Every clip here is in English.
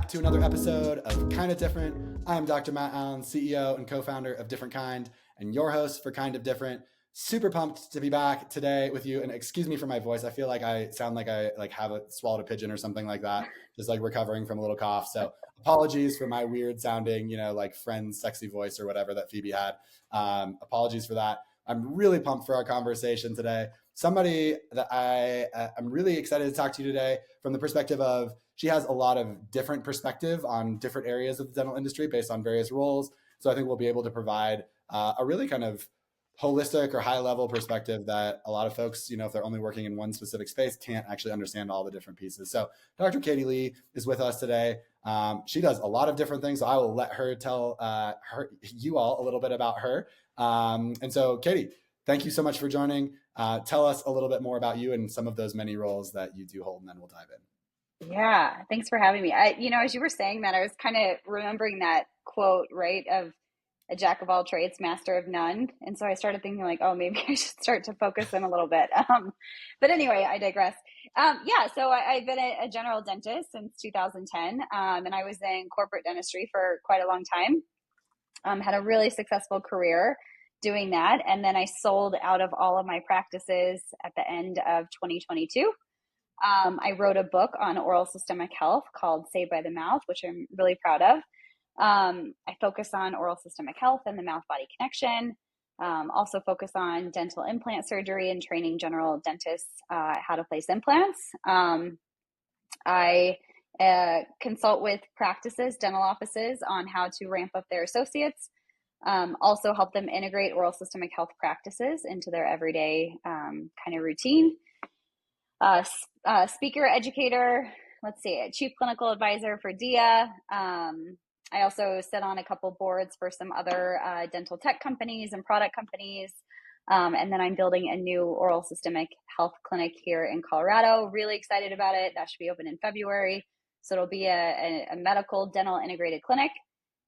back to another episode of Kind of Different. I'm Dr. Matt Allen, CEO and co-founder of DifferentKind, and your host for Kind of Different. Super pumped to be back today with you. And excuse me for my voice. I feel like I sound like I have swallowed a pigeon or something like that, just like recovering from a little cough. So apologies for my weird sounding, like Friends sexy voice or whatever that Phoebe had. Apologies for that. I'm really pumped for our conversation today. Somebody that I'm really excited to talk to you today from the perspective of she has a lot of different perspective on different areas of the dental industry based on various roles. So I think we'll be able to provide a really kind of holistic or high level perspective that a lot of folks, if they're only working in one specific space, can't actually understand all the different pieces. So Dr. Katie Lee is with us today. She does a lot of different things. So I will let her tell you all a little bit about her. And so Katie, thank you so much for joining. Tell us a little bit more about you and some of those many roles that you do hold, and then we'll dive in. Yeah, thanks for having me. As you were saying that, I was kind of remembering that quote, right, of a jack of all trades, master of none. And so I started thinking like, oh, maybe I should start to focus in a little bit. But anyway, I digress. So I've been a general dentist since 2010, and I was in corporate dentistry for quite a long time. Had a really successful career doing that. And then I sold out of all of my practices at the end of 2022. I wrote a book on oral systemic health called Saved by the Mouth, which I'm really proud of. I focus on oral systemic health and the mouth-body connection. Also focus on dental implant surgery and training general dentists how to place implants. I consult with practices, dental offices on how to ramp up their associates. Also help them integrate oral systemic health practices into their everyday kind of routine. Speaker, educator, a chief clinical advisor for DIA. I also sit on a couple boards for some other dental tech companies and product companies. And then I'm building a new oral systemic health clinic here in Colorado. Really excited about it. That should be open in February. So it'll be a medical dental integrated clinic.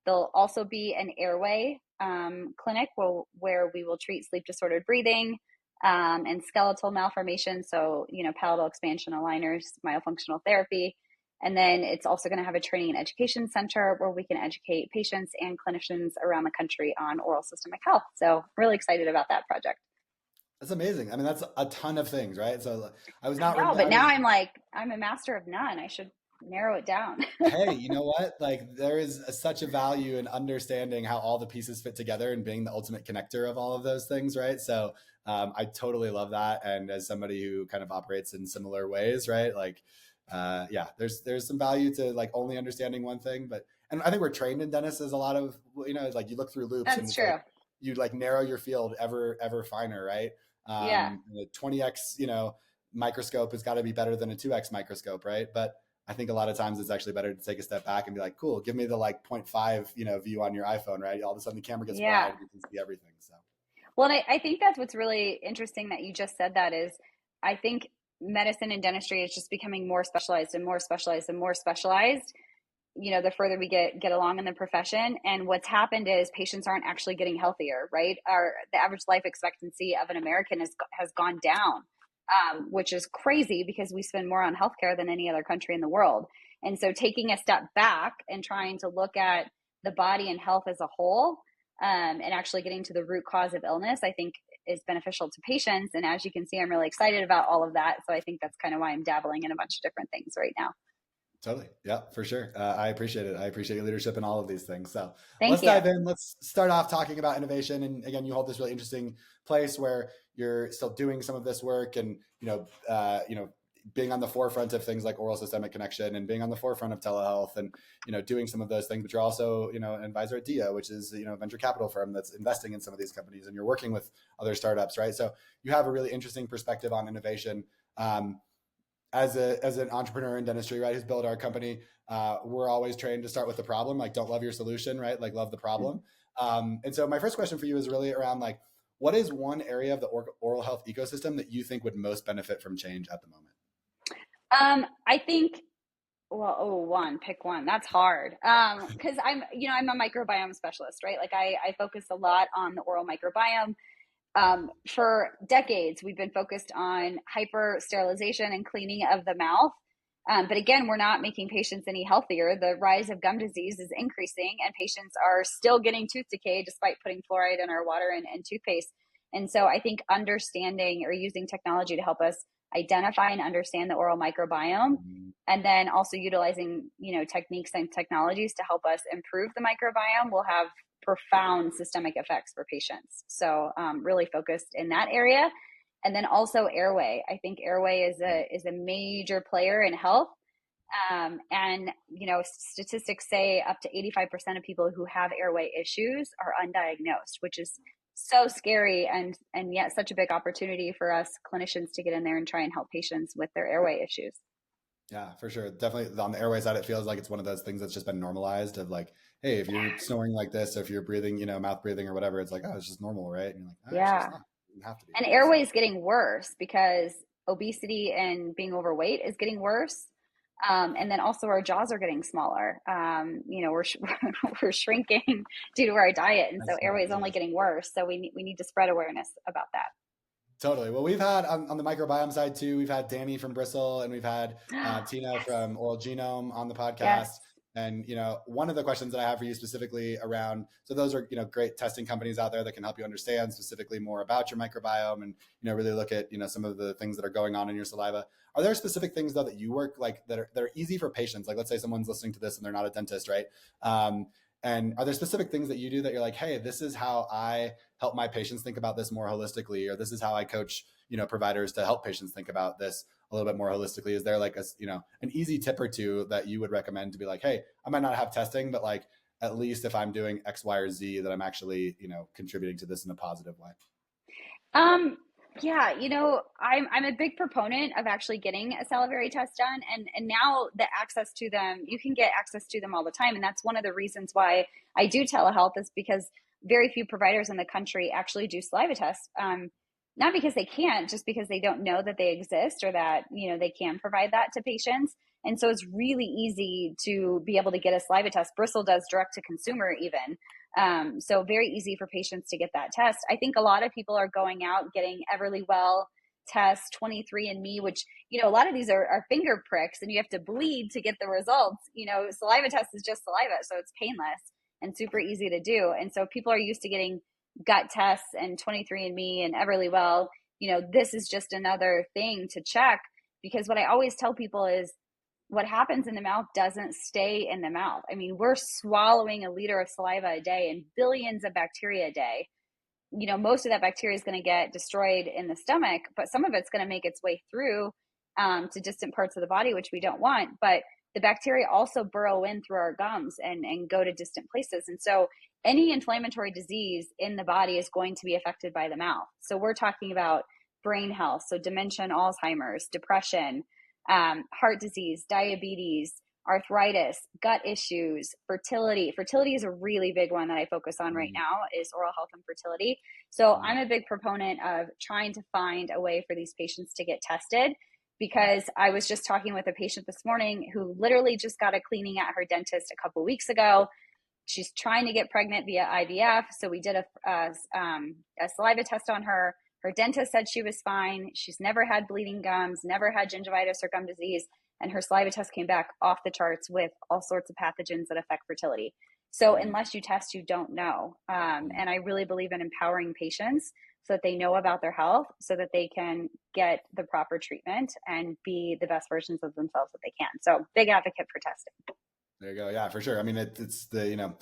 There'll also be an airway clinic where we will treat sleep disordered breathing, and skeletal malformation. So, palatal expansion aligners, myofunctional therapy. And then it's also going to have a training and education center where we can educate patients and clinicians around the country on oral systemic health. So really excited about that project. That's amazing. I mean, that's a ton of things, right? So I was not. No, but now I'm a master of none. I should narrow it down. Hey, you know what? Like there is such a value in understanding how all the pieces fit together and being the ultimate connector of all of those things, right? So I totally love that. And as somebody who kind of operates in similar ways, right? Like, there's some value to like only understanding one thing, and I think we're trained in dentists as a lot of, like you look through loupes. That's and true. Like, you like narrow your field ever finer, right? Yeah. The 20x, microscope has got to be better than a 2x microscope, right? But I think a lot of times it's actually better to take a step back and be like, cool, give me the like 0.5, view on your iPhone, right? All of a sudden the camera gets wide, you can see everything. So, well, and I think that's what's really interesting that you just said that is, I think medicine and dentistry is just becoming more specialized and more specialized and more specialized, the further we get along in the profession. And what's happened is patients aren't actually getting healthier, right? The average life expectancy of an American has gone down. Which is crazy because we spend more on healthcare than any other country in the world. And so taking a step back and trying to look at the body and health as a whole, and actually getting to the root cause of illness, I think is beneficial to patients. And as you can see, I'm really excited about all of that. So I think that's kind of why I'm dabbling in a bunch of different things right now. Totally. Yeah, for sure. I appreciate it. I appreciate your leadership in all of these things. So let's dive in. Let's start off talking about innovation. And again, you hold this really interesting place where you're still doing some of this work and, being on the forefront of things like oral systemic connection and being on the forefront of telehealth and, doing some of those things, but you're also, an advisor at DIA, which is, a venture capital firm that's investing in some of these companies, and you're working with other startups, right? So you have a really interesting perspective on innovation. As an entrepreneur in dentistry, right, who's built our company, we're always trained to start with the problem. Like, don't love your solution, right? Like, love the problem. And so my first question for you is really around like, what is one area of the oral health ecosystem that you think would most benefit from change at the moment? I think, pick one. That's hard. Cause I'm a microbiome specialist, right? Like I focus a lot on the oral microbiome. For decades, we've been focused on hyper sterilization and cleaning of the mouth. But again, we're not making patients any healthier. The rise of gum disease is increasing, and patients are still getting tooth decay despite putting fluoride in our water and toothpaste. And so I think understanding or using technology to help us identify and understand the oral microbiome, and then also utilizing, techniques and technologies to help us improve the microbiome will have profound systemic effects for patients. So really focused in that area. And then also airway. I think airway is a major player in health. And statistics say up to 85% of people who have airway issues are undiagnosed, which is so scary and yet such a big opportunity for us clinicians to get in there and try and help patients with their airway issues. Yeah, for sure. Definitely on the airway side, it feels like it's one of those things that's just been normalized of like, hey, if you're snoring like this, or if you're breathing, mouth breathing or whatever, it's like, oh, it's just normal, right? And you're like, oh, actually, Yeah. it's not. It doesn't have to be. And airway is getting worse because obesity and being overweight is getting worse. And then also our jaws are getting smaller. We're shrinking due to our diet. And so airway is only getting worse. So we need to spread awareness about that. Totally. Well, we've had on the microbiome side too, we've had Danny from Bristle and we've had Tina Yes. from Oral Genome on the podcast. Yes. And, one of the questions that I have for you specifically around, so those are, great testing companies out there that can help you understand specifically more about your microbiome and, really look at, some of the things that are going on in your saliva. Are there specific things though that you work like that are easy for patients? Like let's say someone's listening to this and they're not a dentist, right? And are there specific things that you do that you're like, hey, this is how I help my patients think about this more holistically, or this is how I coach, providers to help patients think about this a little bit more holistically? Is there like an easy tip or two that you would recommend to be like, hey, I might not have testing, but like, at least if I'm doing X, Y, or Z, that I'm actually, contributing to this in a positive way? Yeah, I'm a big proponent of actually getting a salivary test done, and now the access to them, you can get access to them all the time, and that's one of the reasons why I do telehealth is because very few providers in the country actually do saliva tests. Not because they can't, just because they don't know that they exist or that they can provide that to patients. And so it's really easy to be able to get a saliva test. Bristol does direct to consumer even. So very easy for patients to get that test. I think a lot of people are going out getting Everlywell test, 23andMe, which, a lot of these are finger pricks and you have to bleed to get the results. Saliva test is just saliva, so it's painless and super easy to do. And so people are used to getting gut tests and 23andMe and Everlywell. This is just another thing to check, because what I always tell people is what happens in the mouth doesn't stay in the mouth. I mean, we're swallowing a liter of saliva a day and billions of bacteria a day. Most of that bacteria is going to get destroyed in the stomach, but some of it's going to make its way through to distant parts of the body, which we don't want. But the bacteria also burrow in through our gums and go to distant places. And so any inflammatory disease in the body is going to be affected by the mouth. So we're talking about brain health, so dementia and Alzheimer's, depression, heart disease, diabetes, arthritis, gut issues, fertility. Fertility is a really big one that I focus on right now, is oral health and fertility. So I'm a big proponent of trying to find a way for these patients to get tested, because I was just talking with a patient this morning who literally just got a cleaning at her dentist a couple weeks ago. She's trying to get pregnant via IVF. So we did a saliva test on her. Her dentist said she was fine. She's never had bleeding gums, never had gingivitis or gum disease. And her saliva test came back off the charts with all sorts of pathogens that affect fertility. So unless you test, you don't know. And I really believe in empowering patients so that they know about their health, so that they can get the proper treatment and be the best versions of themselves that they can. So big advocate for testing. There you go. Yeah, for sure. I mean, it's the,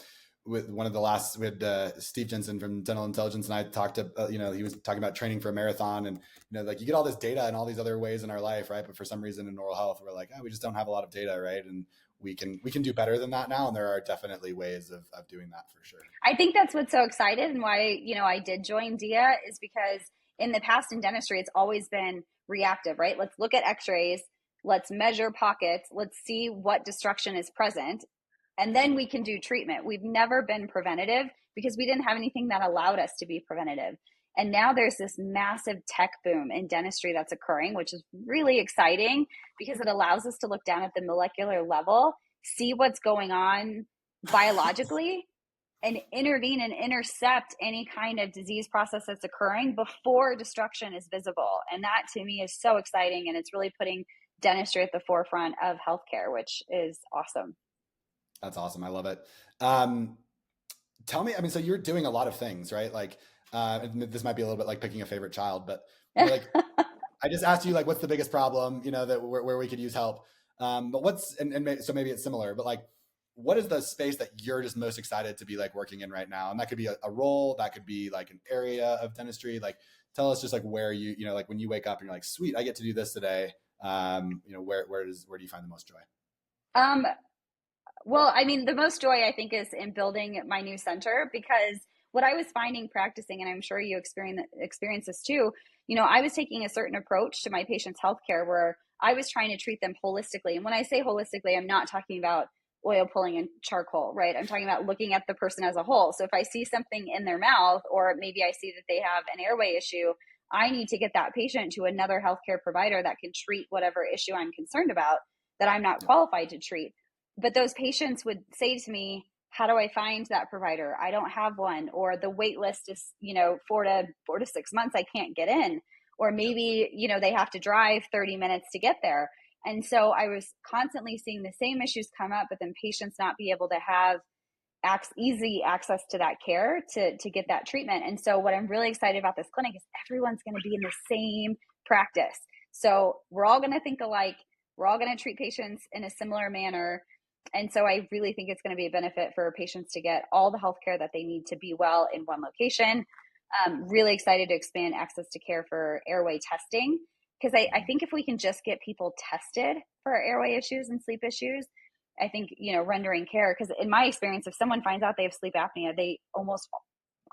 with one of the last, we had Steve Jensen from Dental Intelligence, and I talked to, he was talking about training for a marathon, and, like you get all this data and all these other ways in our life, right? But for some reason in oral health, we're like, oh, we just don't have a lot of data, right? And we can do better than that now. And there are definitely ways of doing that for sure. I think that's what's so excited and why, I did join DIA, is because in the past in dentistry, it's always been reactive, right? Let's look at x-rays. Let's measure pockets. Let's see what destruction is present. And then we can do treatment. We've never been preventative because we didn't have anything that allowed us to be preventative. And now there's this massive tech boom in dentistry that's occurring, which is really exciting because it allows us to look down at the molecular level, see what's going on biologically, and intervene and intercept any kind of disease process that's occurring before destruction is visible. And that to me is so exciting. And it's really putting dentistry at the forefront of healthcare, which is awesome. That's awesome. I love it. Um, Tell me, I mean, so you're doing a lot of things, right? Like, and this might be a little bit like picking a favorite child, but like, I just asked you, like, what's the biggest problem, that where we could use help. But so maybe it's similar, but like, what is the space that you're just most excited to be like working in right now? And that could be a role, that could be like an area of dentistry. Like, tell us just like where like when you wake up and you're like, sweet, I get to do this today. Where do you find the most joy? Um, Well, I mean, the most joy I think is in building my new center, because what I was finding practicing, and I'm sure you experience this too, I was taking a certain approach to my patients' healthcare where I was trying to treat them holistically. And when I say holistically, I'm not talking about oil pulling and charcoal, right? I'm talking about looking at the person as a whole. So if I see something in their mouth, or maybe I see that they have an airway issue, I need to get that patient to another healthcare provider that can treat whatever issue I'm concerned about that I'm not qualified to treat. But those patients would say to me, how do I find that provider? I don't have one. Or the wait list is, 4 to 6 months, I can't get in. Or maybe, they have to drive 30 minutes to get there. And so I was constantly seeing the same issues come up, but then patients not be able to have easy access to that care to get that treatment. And so what I'm really excited about this clinic is everyone's going to be in the same practice. So we're all going to think alike. We're all going to treat patients in a similar manner. And so I really think it's going to be a benefit for patients to get all the healthcare that they need to be well in one location. Really excited to expand access to care for airway testing, because I think if we can just get people tested for airway issues and sleep issues, I think, rendering care, because in my experience, if someone finds out they have sleep apnea, they almost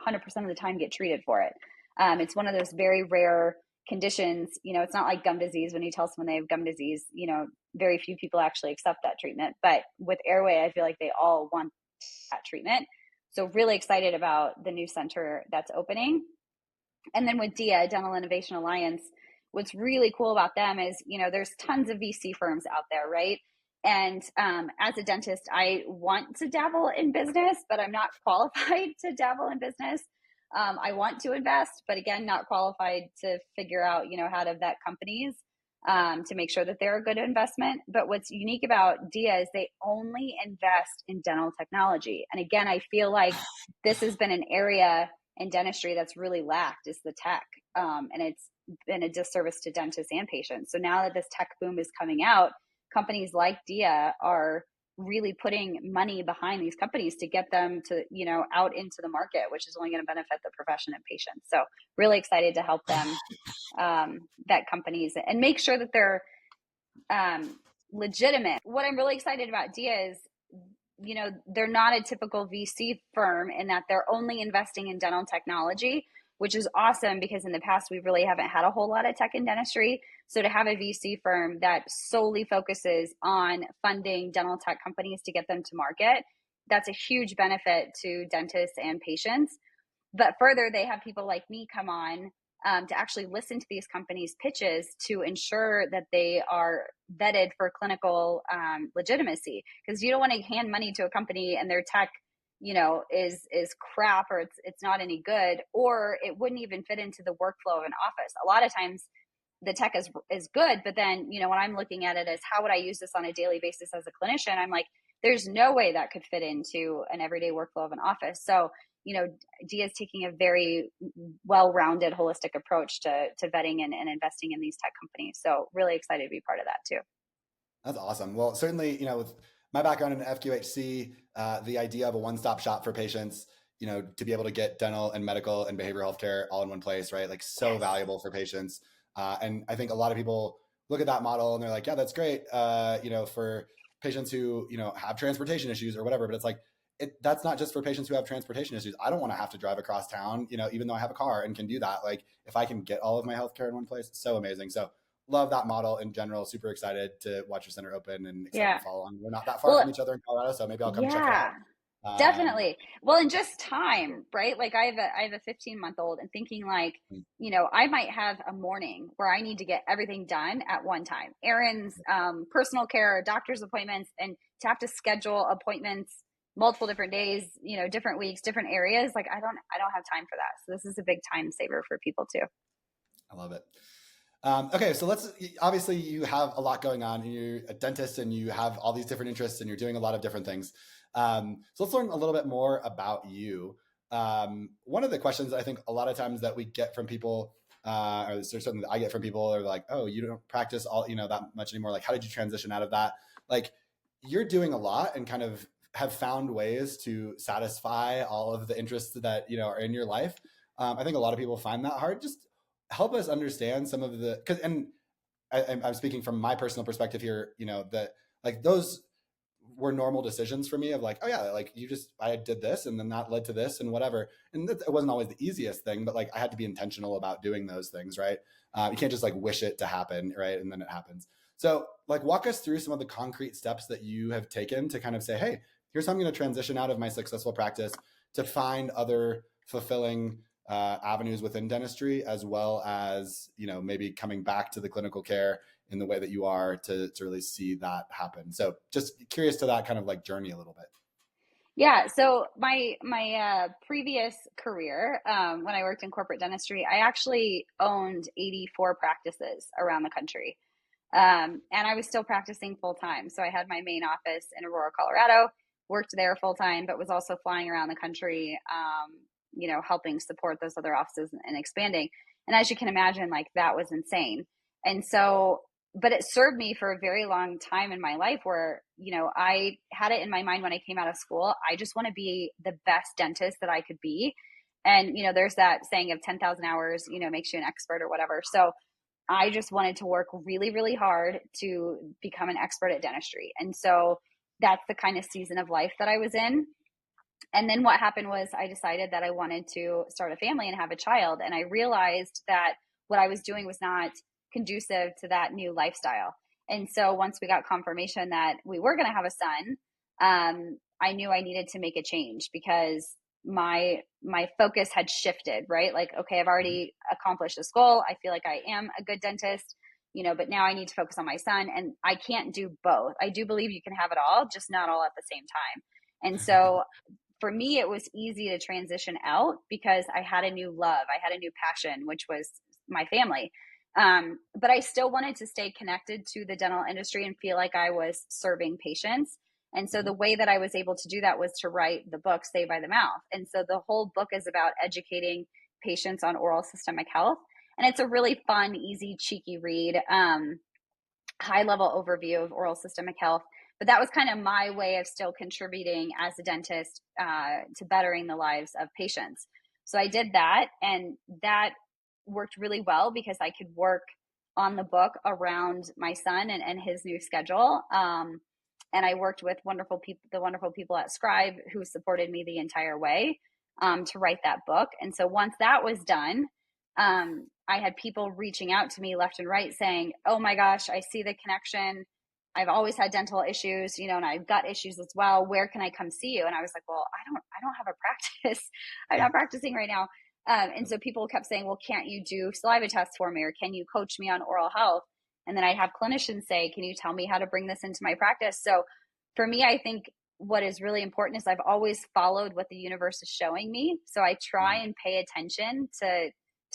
100% of the time get treated for it. It's one of those very rare conditions. It's not like gum disease. When you tell someone they have gum disease, very few people actually accept that treatment. But with airway, I feel like they all want that treatment. So really excited about the new center that's opening. And then with DIA, Dental Innovation Alliance, what's really cool about them is, there's tons of VC firms out there, right? And as a dentist, I want to dabble in business, but I'm not qualified to dabble in business. I want to invest, but again, not qualified to figure out, how to vet companies to make sure that they're a good investment. But what's unique about DIA is they only invest in dental technology. And again, I feel like this has been an area in dentistry that's really lacked, is the tech. And it's been a disservice to dentists and patients. So now that this tech boom is coming out, companies like DIA are really putting money behind these companies to get them to, out into the market, which is only going to benefit the profession and patients. So really excited to help them vet companies and make sure that they're legitimate. What I'm really excited about DIA is, they're not a typical VC firm in that they're only investing in dental technology, which is awesome, because in the past, we really haven't had a whole lot of tech in dentistry. So to have a VC firm that solely focuses on funding dental tech companies to get them to market, that's a huge benefit to dentists and patients. But further, they have people like me come on to actually listen to these companies' pitches to ensure that they are vetted for clinical legitimacy. Because you don't want to hand money to a company and their tech, is crap, or it's not any good, or it wouldn't even fit into the workflow of an office. A lot of times the tech is good, but then, when I'm looking at it as how would I use this on a daily basis as a clinician, I'm like, there's no way that could fit into an everyday workflow of an office. So, DIA is taking a very well-rounded, holistic approach to vetting and investing in these tech companies. So really excited to be part of that too. That's awesome. Well, certainly, with my background in FQHC, the idea of a one-stop shop for patients, to be able to get dental and medical and behavioral healthcare all in one place, right? Like so valuable for patients. And I think a lot of people look at that model and they're like, yeah, that's great, for patients who, have transportation issues or whatever. But it's like, that's not just for patients who have transportation issues. I don't want to have to drive across town, even though I have a car and can do that. Like if I can get all of my healthcare in one place, it's so amazing. So love that model in general. Super excited to watch your center open and excited to follow on. We're not that far from each other in Colorado, so maybe I'll come check it out. Definitely. Well, and just time, right? Like I have a 15-month-old, and thinking like, I might have a morning where I need to get everything done at one time, errands, personal care, doctor's appointments, and to have to schedule appointments multiple different days, different weeks, different areas. Like I don't have time for that. So this is a big time saver for people too. I love it. Okay, so obviously you have a lot going on and you're a dentist and you have all these different interests and you're doing a lot of different things. So let's learn a little bit more about you. One of the questions I think a lot of times that we get from people, or there's something that I get from people are like, oh, you don't practice that much anymore. Like, how did you transition out of that? Like, you're doing a lot and kind of have found ways to satisfy all of the interests that, are in your life. I think a lot of people find that hard. Just help us understand some of the, because, and I'm speaking from my personal perspective here, that like those were normal decisions for me of like, oh yeah, like I did this and then that led to this and whatever. And it wasn't always the easiest thing, but like I had to be intentional about doing those things, right? You can't just like wish it to happen, right? And then it happens. So like walk us through some of the concrete steps that you have taken to kind of say, hey, here's how I'm going to transition out of my successful practice to find other fulfilling avenues within dentistry, as well as maybe coming back to the clinical care in the way that you are to really see that happen. So just curious to that kind of like journey a little bit. Yeah, so my previous career, when I worked in corporate dentistry, I actually owned 84 practices around the country. And I was still practicing full time. So I had my main office in Aurora, Colorado, worked there full time, but was also flying around the country, helping support those other offices and expanding. And as you can imagine, like that was insane. And so, but it served me for a very long time in my life where, I had it in my mind when I came out of school, I just want to be the best dentist that I could be. And, there's that saying of 10,000 hours, makes you an expert or whatever. So I just wanted to work really, really hard to become an expert at dentistry. And so that's the kind of season of life that I was in. And then what happened was I decided that I wanted to start a family and have a child. And I realized that what I was doing was not conducive to that new lifestyle. And so once we got confirmation that we were going to have a son, I knew I needed to make a change because my focus had shifted, right? Like, okay, I've already accomplished this goal. I feel like I am a good dentist, but now I need to focus on my son, and I can't do both. I do believe you can have it all, just not all at the same time. And so for me, it was easy to transition out because I had a new love. I had a new passion, which was my family. But I still wanted to stay connected to the dental industry and feel like I was serving patients. And so the way that I was able to do that was to write the book, Stay by the Mouth. And so the whole book is about educating patients on oral systemic health. And it's a really fun, easy, cheeky read, high level overview of oral systemic health. But that was kind of my way of still contributing as a dentist to bettering the lives of patients. So I did that, and that worked really well because I could work on the book around my son and his new schedule. And I worked with the wonderful people at Scribe who supported me the entire way to write that book. And so once that was done, I had people reaching out to me left and right saying, oh my gosh, I see the connection. I've always had dental issues, and I've got issues as well. Where can I come see you? And I was like, well, I don't have a practice. I'm not practicing right now. And so people kept saying, well, can't you do saliva tests for me? Or can you coach me on oral health? And then I'd have clinicians say, can you tell me how to bring this into my practice? So for me, I think what is really important is I've always followed what the universe is showing me. So I try and pay attention to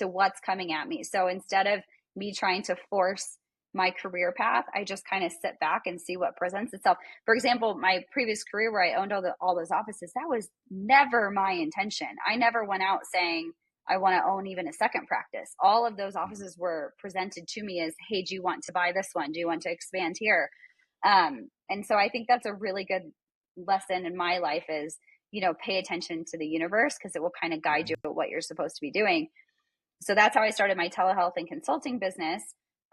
what's coming at me. So instead of me trying to force my career path, I just kind of sit back and see what presents itself. For example, my previous career where I owned all those offices, that was never my intention. I never went out saying I want to own even a second practice. All of those offices were presented to me as, hey, do you want to buy this one? Do you want to expand here? And so I think that's a really good lesson in my life is, pay attention to the universe because it will kind of guide you at what you're supposed to be doing. So that's how I started my telehealth and consulting business.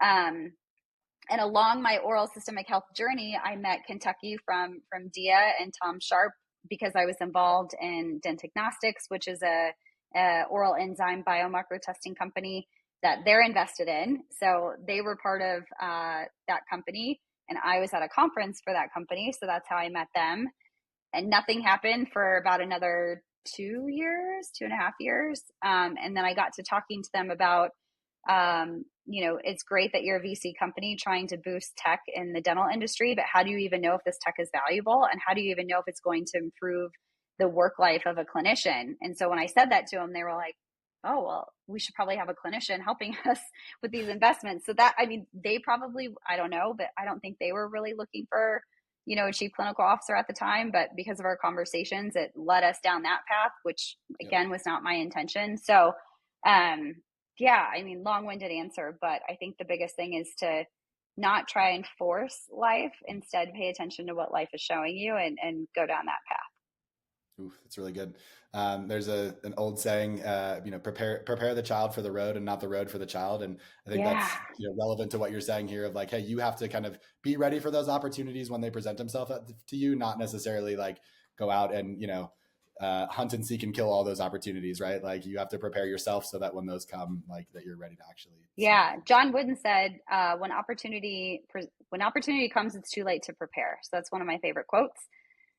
And along my oral systemic health journey, I met Kentucky from Dia and Tom Sharp because I was involved in Dentagnostics, which is a oral enzyme biomarker testing company that they're invested in. So they were part of that company, and I was at a conference for that company. So that's how I met them. And nothing happened for about another 2.5 years. And then I got to talking to them about, it's great that you're a VC company trying to boost tech in the dental industry, but how do you even know if this tech is valuable? And how do you even know if it's going to improve the work life of a clinician? And so when I said that to them, they were like, oh, well, we should probably have a clinician helping us with these investments. So that, I mean, they probably, I don't know, but I don't think they were really looking for, a chief clinical officer at the time. But because of our conversations, it led us down that path, which Yep. again was not my intention. So, um, yeah, I mean, long-winded answer, but I think the biggest thing is to not try and force life, instead pay attention to what life is showing you, and go down that path. Oof, that's really good. There's an old saying, prepare the child for the road and not the road for the child. And I think Yeah, that's relevant to what you're saying here of like, hey, you have to kind of be ready for those opportunities when they present themselves to you, not necessarily like go out and hunt and seek and kill all those opportunities, right? Like you have to prepare yourself so that when those come, like that you're ready to actually seize yeah. them. John Wooden said, when opportunity comes, it's too late to prepare. So that's one of my favorite quotes,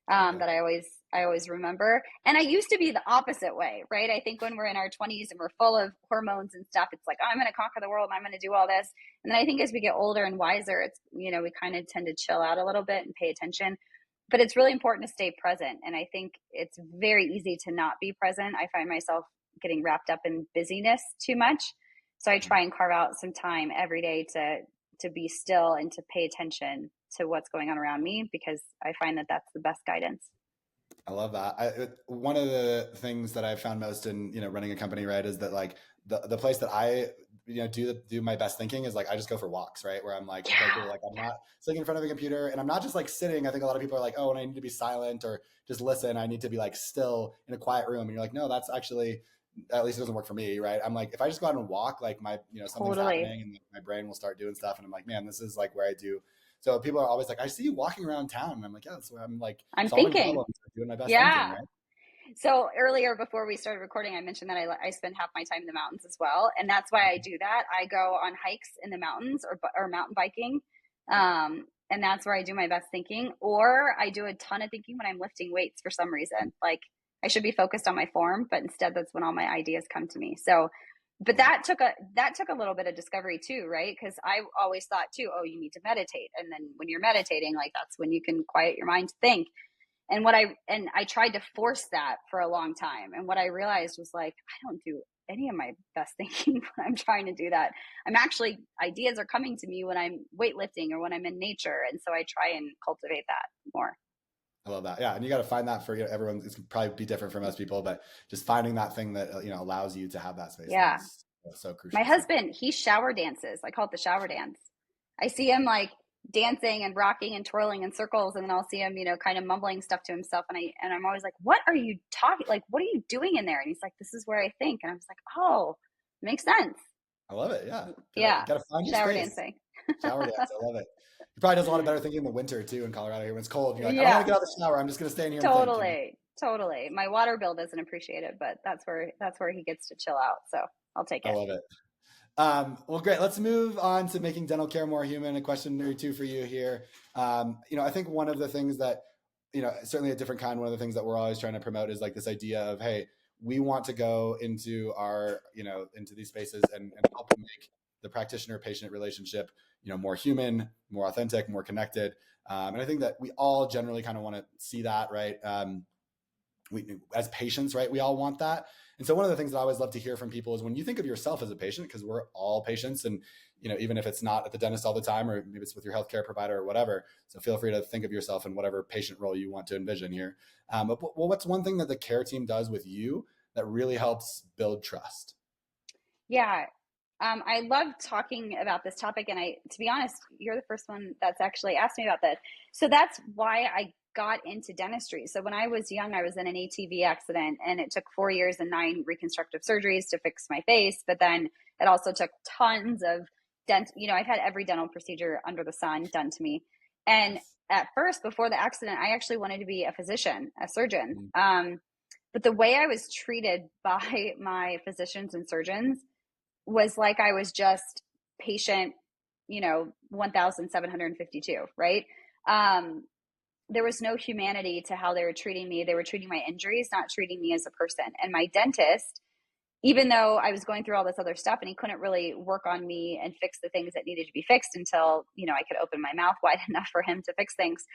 There you go. that I always remember. And I used to be the opposite way, right? I think when we're in our 20s and we're full of hormones and stuff, it's like, oh, I'm going to conquer the world and I'm going to do all this. And then I think as we get older and wiser, it's, we kind of tend to chill out a little bit and pay attention. But it's really important to stay present. And I think it's very easy to not be present. I find myself getting wrapped up in busyness too much. So I try and carve out some time every day to be still and to pay attention to what's going on around me, because I find that that's the best guidance. I love that. One of the things that I've found most in running a company, right, is that like the place that I do my best thinking is like I just go for walks, right, where I'm like, okay, Yeah, cool, like I'm not sitting in front of a computer and I'm not just like sitting. I think a lot of people are like, oh, and I need to be silent or just listen. I need to be like still in a quiet room, and you're like, no, that's actually at least it doesn't work for me, right? I'm like, if I just go out and walk, like my something's totally. happening and my brain will start doing stuff, and I'm like, man, this is like where I do. So people are always like, I see you walking around town, and I'm like, yeah, that's where I'm like I'm solving thinking. problems, doing my best thinking, Yeah. right? So earlier, before we started recording, I mentioned that I spend half my time in the mountains as well, and that's why I do that. I go on hikes in the mountains, or mountain biking, and that's where I do my best thinking. Or I do a ton of thinking when I'm lifting weights for some reason. Like I should be focused on my form, but instead that's when all my ideas come to me. So, I but love it. that took a little bit of discovery too, right? Because I always thought too, oh, you need to meditate, and then when you're meditating, like that's when you can quiet your mind to think. And I tried to force that for a long time. And what I realized was like, I don't do any of my best thinking when I'm trying to do that. Ideas are coming to me when I'm weightlifting or when I'm in nature. And so I try and cultivate that more. I love that. Yeah, and you got to find that for everyone. It's probably be different for most people, but just finding that thing that allows you to have that space, I think Yeah. is so My crucial. So husband, he shower dances. I call it the shower dance. I see him like dancing and rocking and twirling in circles, and then I'll see him, kind of mumbling stuff to himself, and I'm always like, "What are you talking? Like, what are you doing in there?" And he's like, "This is where I think." And I was like, "Oh, makes sense." I love it. Yeah, Yeah, gotta find your shower space. dancing. Shower dance. I love it. He probably does a lot of better thinking in the winter too in Colorado here when it's cold. You're like, I don't want Yeah, to get out of the shower. I'm just gonna stay in here and think. totally, totally. My water bill doesn't appreciate it, but that's where he gets to chill out. So I'll take I it. love it. Well, great. Let's move on to making dental care more human. A question or two for you here. I think one of the things that, certainly a different kind, one of the things that we're always trying to promote is like this idea of, hey, we want to go into into these spaces and help make the practitioner patient relationship, more human, more authentic, more connected. And I think that we all generally kind of want to see that, right? We as patients, right, we all want that. And so one of the things that I always love to hear from people is when you think of yourself as a patient, because we're all patients, and even if it's not at the dentist all the time, or maybe it's with your healthcare provider or whatever, so feel free to think of yourself in whatever patient role you want to envision here. But what's one thing that the care team does with you that really helps build trust? Yeah. I love talking about this topic, and to be honest, you're the first one that's actually asked me about this. So that's why I got into dentistry. So when I was young, I was in an ATV accident, and it took 4 years and 9 reconstructive surgeries to fix my face. But then it also took tons of I've had every dental procedure under the sun done to me. And at first, before the accident, I actually wanted to be a physician, a surgeon. Mm. But the way I was treated by my physicians and surgeons was like I was just patient, 1752, right? There was no humanity to how they were treating me. They were treating my injuries, not treating me as a person. And my dentist, even though I was going through all this other stuff and he couldn't really work on me and fix the things that needed to be fixed until, I could open my mouth wide enough for him to fix things.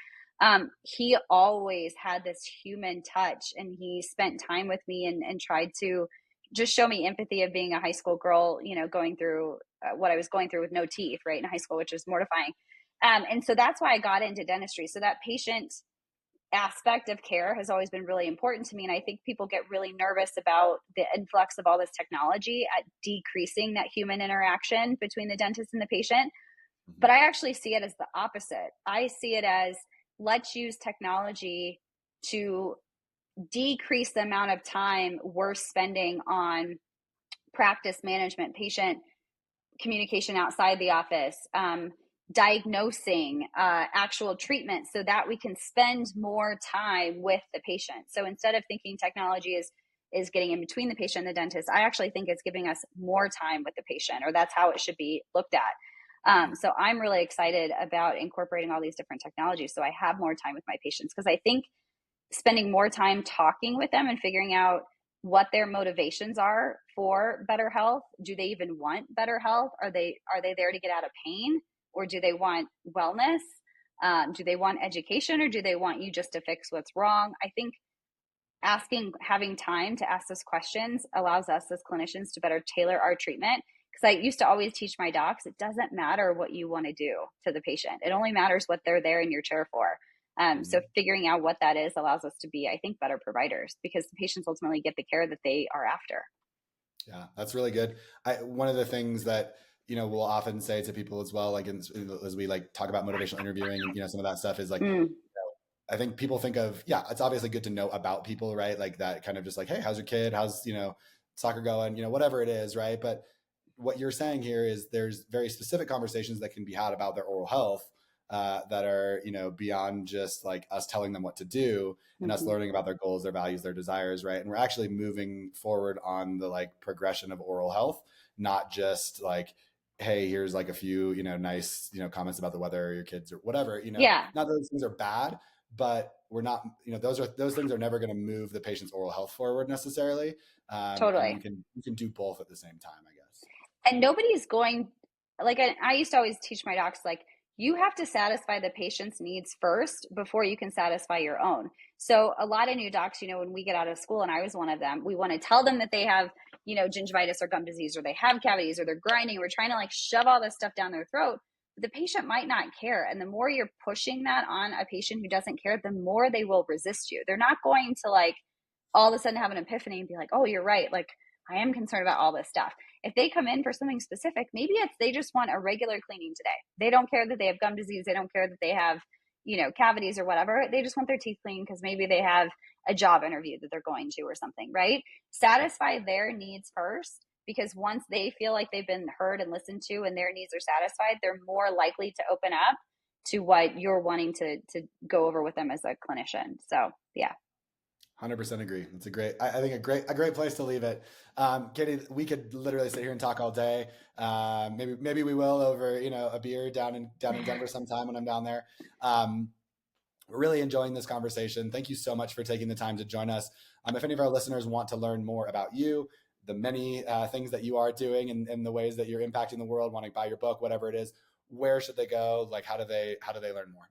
He always had this human touch, and he spent time with me and tried to just show me empathy of being a high school girl, going through what I was going through with no teeth, right, in high school, which is mortifying. And so that's why I got into dentistry. So that patient aspect of care has always been really important to me. And I think people get really nervous about the influx of all this technology at decreasing that human interaction between the dentist and the patient. But I actually see it as the opposite. I see it as, let's use technology to decrease the amount of time we're spending on practice management, patient communication outside the office, diagnosing, actual treatment, so that we can spend more time with the patient. So instead of thinking technology is getting in between the patient and the dentist, I actually think it's giving us more time with the patient, or that's how it should be looked at. So I'm really excited about incorporating all these different technologies so I have more time with my patients, because I think spending more time talking with them and figuring out what their motivations are for better health. Do they even want better health? Are they there to get out of pain, or do they want wellness? Do they want education, or do they want you just to fix what's wrong? I think having time to ask those questions allows us as clinicians to better tailor our treatment. Because I used to always teach my docs, it doesn't matter what you want to do to the patient. It only matters what they're there in your chair for. So figuring out what that is allows us to be, I think, better providers, because the patients ultimately get the care that they are after. Yeah, that's really good. One of the things that, we'll often say to people as well, like as we like talk about motivational interviewing and, some of that stuff is like, I think people think of, it's obviously good to know about people, right? Like that kind of just like, hey, how's your kid? How's, soccer going? Whatever it is, right? But what you're saying here is there's very specific conversations that can be had about their oral health that are, beyond just like us telling them what to do and us learning about their goals, their values, their desires, right? And we're actually moving forward on the like progression of oral health, not just like, hey, here's like a few, nice, comments about the weather or your kids or whatever, not that those things are bad, but we're not, those things are never going to move the patient's oral health forward necessarily. Totally. And you can do both at the same time, I guess. And nobody's going, like, I used to always teach my docs, like, you have to satisfy the patient's needs first before you can satisfy your own. So a lot of new docs, when we get out of school, and I was one of them, we want to tell them that they have, gingivitis or gum disease, or they have cavities, or they're grinding. We're trying to like shove all this stuff down their throat. But the patient might not care. And the more you're pushing that on a patient who doesn't care, the more they will resist you. They're not going to like all of a sudden have an epiphany and be like, oh, you're right. Like, I am concerned about all this stuff. If they come in for something specific, maybe they just want a regular cleaning today. They don't care that they have gum disease. They don't care that they have, cavities or whatever. They just want their teeth cleaned because maybe they have a job interview that they're going to or something, right? Satisfy their needs first, because once they feel like they've been heard and listened to and their needs are satisfied, they're more likely to open up to what you're wanting to go over with them as a clinician. So, yeah. 100% agree. It's I think a great place to leave it. Katie, we could literally sit here and talk all day. Maybe we will over, a beer down in Denver sometime when I'm down there. We're really enjoying this conversation. Thank you so much for taking the time to join us. If any of our listeners want to learn more about you, the many things that you are doing and the ways that you're impacting the world, want to buy your book, whatever it is, where should they go? Like, how do they learn more?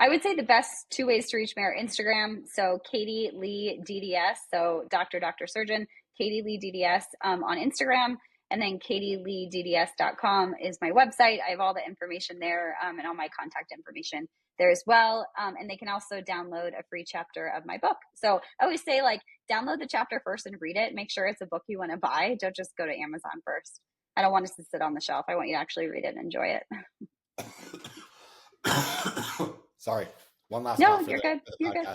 I would say the best two ways to reach me are Instagram. So Katie Lee DDS. So Dr. Surgeon, Katie Lee DDS on Instagram. And then katieleedds.com is my website. I have all the information there and all my contact information there as well. And they can also download a free chapter of my book. So I always say, like, download the chapter first and read it. Make sure it's a book you want to buy. Don't just go to Amazon first. I don't want it to sit on the shelf. I want you to actually read it and enjoy it. Sorry. One last No, you're good. You're good.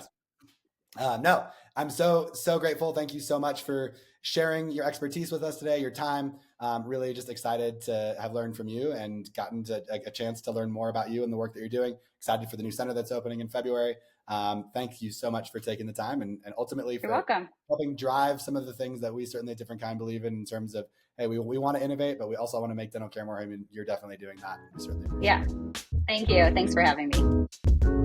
No, I'm so grateful. Thank you so much for sharing your expertise with us today, your time. Really just excited to have learned from you and gotten a chance to learn more about you and the work that you're doing. Excited for the new center that's opening in February. Thank you so much for taking the time and ultimately for helping drive some of the things that we certainly at DifferentKind believe in terms of, hey, we want to innovate, but we also want to make dental care more. I mean, you're definitely doing that. We certainly appreciate it. Thank you. Thanks for having me.